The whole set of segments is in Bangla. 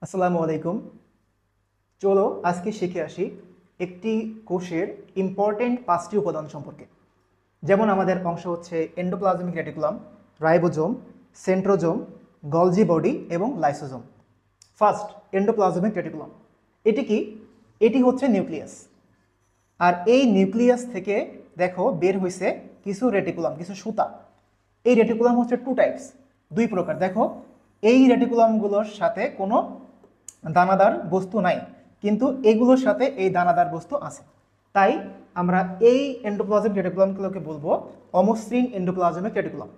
আসসালামু আলাইকুম। চলো আজকে শিখে আসি একটি কোষের ইম্পর্টেন্ট 5টি উপাদান সম্পর্কে। যেমন আমাদের অংশ হচ্ছে endoplasmic reticulum, ribosome, centrosome, Golgi body এবং লাইসোজোম। First, endoplasmic reticulum. এটি কি? এটি হচ্ছে নিউক্লিয়াস। আর এই নিউক্লিয়াস থেকে দেখো বের হয়েছে কিছু রেটিকুলাম, কিছু সুতা। এই রেটিকুলাম হচ্ছে টু টাইপস, দুই প্রকার। দেখো এই রেটিকুলামগুলোর সাথে কোনো দানাদার বস্তু নাই, কিন্তু এগুলোর সাথে এই দানাদার বস্তু আছে। তাই আমরা এই এন্ডোপ্লাজমিক রেটিকুলামগুলোকে বলবো অমসৃণ এন্ডোপ্লাজমিক রেটিকুলাম,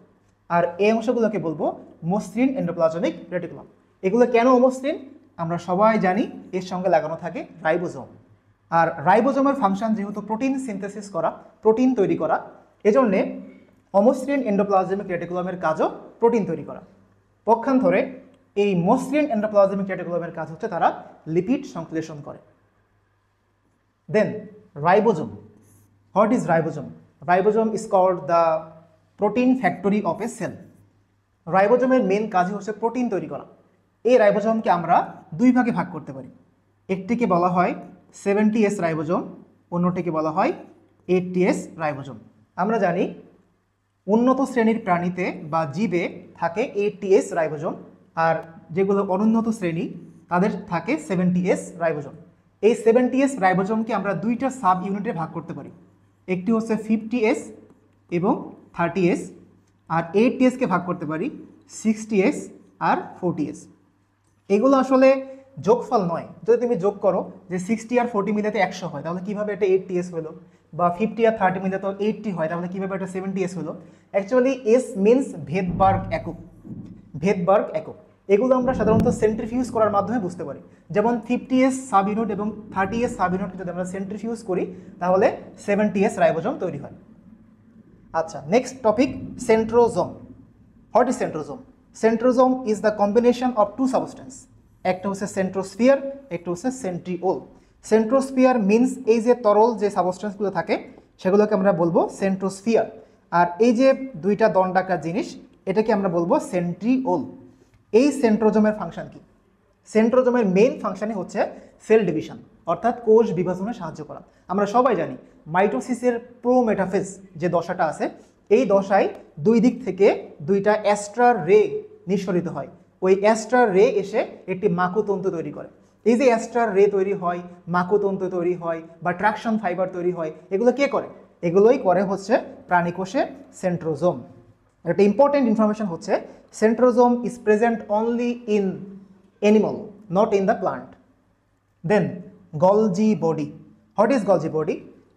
আর এই অংশগুলোকে বলবো মসৃণ এন্ডোপ্লাজমিক রেটিকুলাম। এগুলো কেন অমসৃণ আমরা সবাই জানি, এর সঙ্গে লাগানো থাকে রাইবোজোম। আর রাইবোজোমের ফাংশন যেহেতু প্রোটিন সিনথেসিস করা, প্রোটিন তৈরি করা, এজন্যে অমসৃণ এন্ডোপ্লাজমিক রেটিকুলামের কাজও প্রোটিন তৈরি করা। পক্ষান্তরে এই মসৃণ এন্ডোপ্লাজমিক রেটিকুলামের কাজ হচ্ছে তারা লিপিড সংশ্লেষণ করে। Then ribosome. What is ribosome? Ribosome is called the protein factory of a cell. রাইবোজোমের মেন কাজই হচ্ছে প্রোটিন তৈরি করা। এই রাইবোজোমকে আমরা দুই ভাগে ভাগ করতে পারি। একটিকে বলা হয় 70S রাইবোজোম, অন্যটিকে বলা হয় 80S রাইবোজোম। আমরা জানি উন্নত শ্রেণীর প্রাণীতে বা জীবে থাকে 80S রাইবোজোম, আর যেগুলো অনুন্নত শ্রেণী তাদের থাকে 70S রাইবোজোম। এই 70S রাইবোজোমকে আমরা দুইটা সাব ইউনিটে ভাগ করতে পারি। একটি হচ্ছে 50S এবং 30S, আর 80Sকে ভাগ করতে পারি 60S আর 40S। এগুলো আসলে যোগফল নয়। যদি তুমি যোগ করো যে 60 আর 40 মিলে তো 100 হয়, তাহলে কীভাবে এটা 80S হলো? বা 50 আর 30 মিলে তো 80 হয়, তাহলে কীভাবে এটা 70S হলো? অ্যাকচুয়ালি এস মিনস ভেদবার্গ একক। ভেদবার্গ একক এগুলো আমরা সাধারণত সেন্ট্রিফিউজ করার মাধ্যমে বুঝতে পারি। যেমন 50S সাব ইউনিট এবং 30S সাব ইউনিটকে যদি আমরা সেন্ট্রিফিউজ করি তাহলে 70S রাইবোজোম তৈরি হয়। আচ্ছা, next topic, centrosome. What is centrosome? Centrosome is the combination of two substance. একটা হচ্ছে সেন্ট্রোস্ফিয়ার, একটা হচ্ছে সেন্ট্রিওল। সেন্ট্রোস্ফিয়ার মিনস এই যে তরল যে সাবস্টেন্সগুলো থাকে সেগুলোকে আমরা বলবো সেন্ট্রোস্ফিয়ার, আর এই যে দুইটা দণ্ডাকার জিনিস এটাকে আমরা বলবো সেন্ট্রিওল। এই সেন্ট্রোজোমের ফাংশন কি? সেন্ট্রোজোমের মেইন ফাংশনই হচ্ছে সেল ডিভিশন, অর্থাৎ কোষ বিভাজনে সাহায্য করা। আমরা সবাই জানি মাইটোসিসের প্রোমেটাফেজ যে দশাটা আছে, এই দশায় দুই দিক থেকে দুইটা অ্যাস্ট্রার রে নিঃসরিত হয়। ওই অ্যাস্ট্রার রে এসে একটি মাকুতন্তু তৈরি করে। এই যে অ্যাস্ট্রার রে তৈরি হয়, মাকুতন্তু তৈরি হয় বা ট্রাকশন ফাইবার তৈরি হয়, এগুলো কে করে? এগুলোই করে হচ্ছে প্রাণীকোষে সেন্ট্রোজোম। একটা ইম্পর্টেন্ট ইনফরমেশন হচ্ছে centrosome is present only in animal, not in the plant. Then Golgi body. What is Golgi body?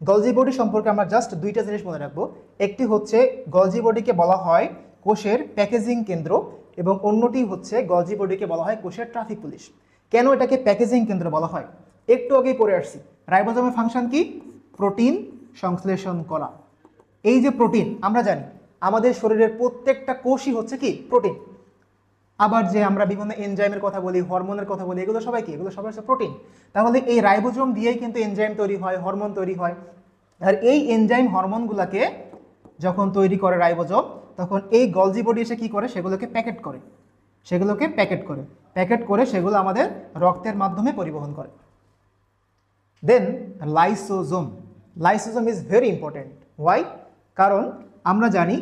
Golgi body সম্পর্কে আমরা জাস্ট দুইটা জিনিস মনে রাখবো। একটি হচ্ছে গলজি বডিকে বলা হয় কোষের প্যাকেজিং কেন্দ্র, এবং অন্যটি হচ্ছে গলজি বডিকে বলা হয় কোষের ট্রাফিক পুলিশ। কেন এটাকে প্যাকেজিং কেন্দ্র বলা হয় একটু আগেই পড়ে আসছি। রাইবোজোমের ফাংশন কি? প্রোটিন সংশ্লেষণ করা। এই যে প্রোটিন, আমরা জানি আমাদের শরীরের প্রত্যেকটা কোষই হচ্ছে কি? প্রোটিন। আবার যে আমরা বিভিন্ন এনজাইমের কথা বলি, হরমোনের কথা বলি, এগুলো সবাই কি? এগুলো সবাই হচ্ছে প্রোটিন। তাহলে এই রাইবোজোম দিয়েই কিন্তু এনজাইম তৈরি হয়, হরমোন তৈরি হয়। আর এই এনজাইম হরমোনগুলোকে যখন তৈরি করে রাইবোজোম, তখন এই গলজি বডি এসে কী করে? সেগুলোকে প্যাকেট করে। প্যাকেট করে সেগুলো আমাদের রক্তের মাধ্যমে পরিবহন করে। Then lysosome. Lysosome is very important. Why? কারণ আমরা জানি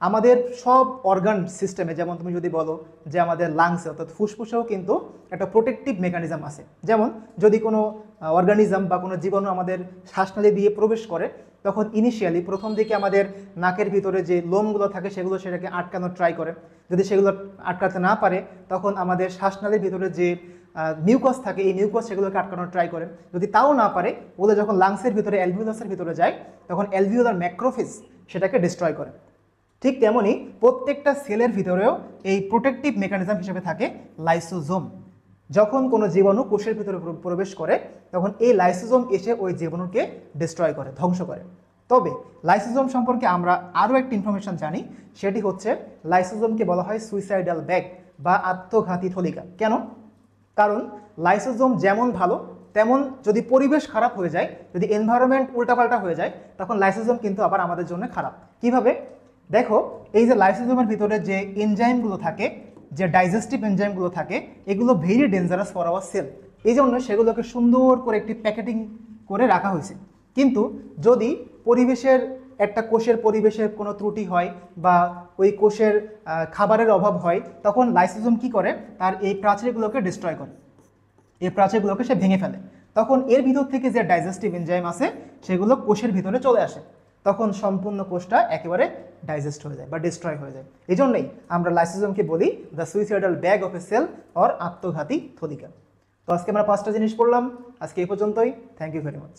আমাদের সব অর্গান সিস্টেমে, যেমন তুমি যদি বলো যে আমাদের লাংসে অর্থাৎ ফুসফুসেও কিন্তু একটা প্রোটেক্টিভ মেকানিজম আছে। যেমন যদি কোনো অর্গানিজম বা কোনো জীবাণু আমাদের শ্বাসনালী দিয়ে প্রবেশ করে, তখন ইনিশিয়ালি প্রথম দিকে আমাদের নাকের ভিতরে যে লোমগুলো থাকে সেগুলো সেটাকে আটকানোর ট্রাই করে। যদি সেগুলো আটকাতে না পারে, তখন আমাদের শ্বাসনালীর ভিতরে যে মিউকাস থাকে, এই মিউকাস সেগুলোকে আটকানোর ট্রাই করে। যদি তাও না পারে, ওগুলো যখন লাংসের ভিতরে অ্যালভিওলাসের ভিতরে যায়, তখন অ্যালভিওলার ম্যাক্রোফেজ সেটাকে ডিস্ট্রয় করে। ঠিক তেমনি প্রত্যেকটা সেলের ভিতরেও এই প্রোটেক্টিভ মেকানিজম হিসেবে থাকে লাইসোজোম। যখন কোনো জীবাণু কোষের ভিতরে প্রবেশ করে, তখন এই লাইসোজোম এসে ওই জীবাণুকে ডিস্ট্রয় করে, ধ্বংস করে। তবে লাইসোজোম সম্পর্কে আমরা আরও একটি ইনফরমেশন জানি, সেটি হচ্ছে লাইসোজোমকে বলা হয় সুইসাইডাল ব্যাগ বা আত্মঘাতী থলিকা। কেন? কারণ লাইসোজোম যেমন ভালো, তেমন যদি পরিবেশ খারাপ হয়ে যায়, যদি এনভায়রনমেন্ট উল্টাপাল্টা হয়ে যায়, তখন লাইসোজোম কিন্তু আবার আমাদের জন্য খারাপ। কিভাবে? দেখো, এই যে লাইসোজোমের ভিতরে যে এনজাইমগুলো থাকে, যে ডাইজেস্টিভ এনজাইমগুলো থাকে এগুলো very dangerous for our cell, এই জন্য সেগুলোকে সুন্দর করে একটি প্যাকেটিং করে রাখা হয়েছে। কিন্তু যদি পরিবেশের একটা কোষের পরিবেশের কোনো ত্রুটি হয় বা ওই কোষের খাবারের অভাব হয়, তখন লাইসোজোম কি করে, তার এই প্রাচীরগুলোকে ডিস্ট্রয় করে, এই প্রাচীরগুলোকে সে ভেঙে ফেলে। তখন এর ভিতর থেকে যে ডাইজেস্টিভ এনজাইম আছে সেগুলো কোষের ভিতরে চলে আসে, তখন সম্পূর্ণ কোষটা একেবারে ডাইজেস্ট হয়ে যায় বা ডিস্ট্রয় হয়ে যায়। এই জন্যই আমরা লাইসোজোমকে বলি the suicidal bag of a cell or আত্মঘাতী থলিকা। তো আজকে আমরা 5টা জিনিস পড়লাম, আজকে এই পর্যন্তই। Thank you very much.